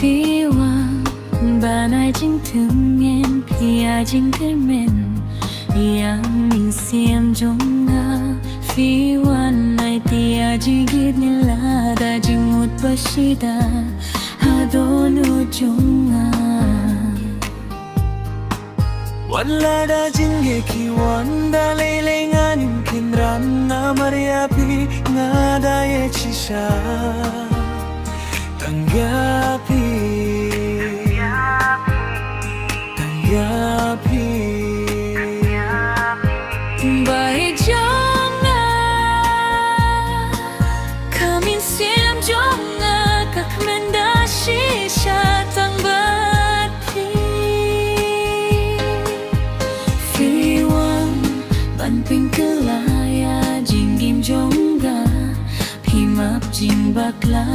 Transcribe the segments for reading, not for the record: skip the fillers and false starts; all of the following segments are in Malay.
Phiwan banai jing thumien pia jing termen yang min siam jonga Phiwan nai tia jigit nila da jing ut basida hadonu jonga Wala da jingge ki wanda lelengan kinran na mariapi nga daya chisha Tanggapi Baik jonga Kamin siam jonga Kak menda shisha tang bati Phiwan ban ping kelaya jinggim jonga Pimap jing bakla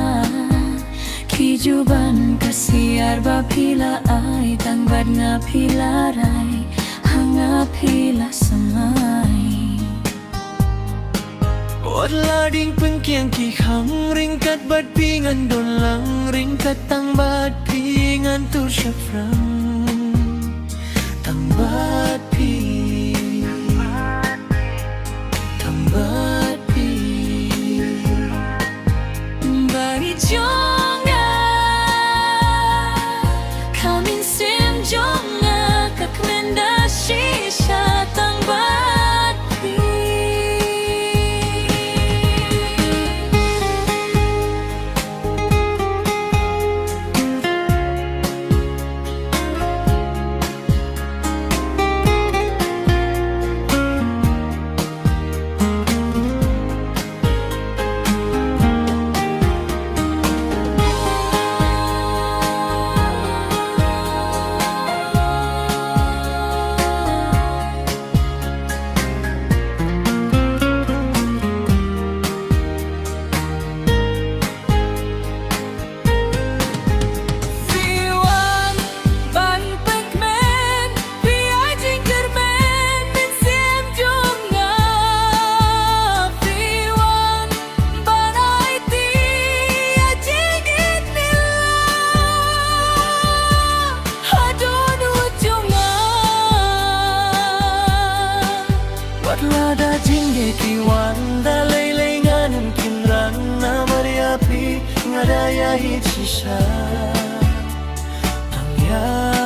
Kijuban kasiar ba pila ay tangbad nga pilaray hanga pila samay Wala ding pengkiang ki khang ringkat bad pingan don lang ringkat tang bad pingan tu syafrang tang bad tang bad bari jonga kamin sim jonga kak menda shisha tang bati Lada jingge ki wanda lelengan kinran na mariapi ngadaya hitsisa Tangya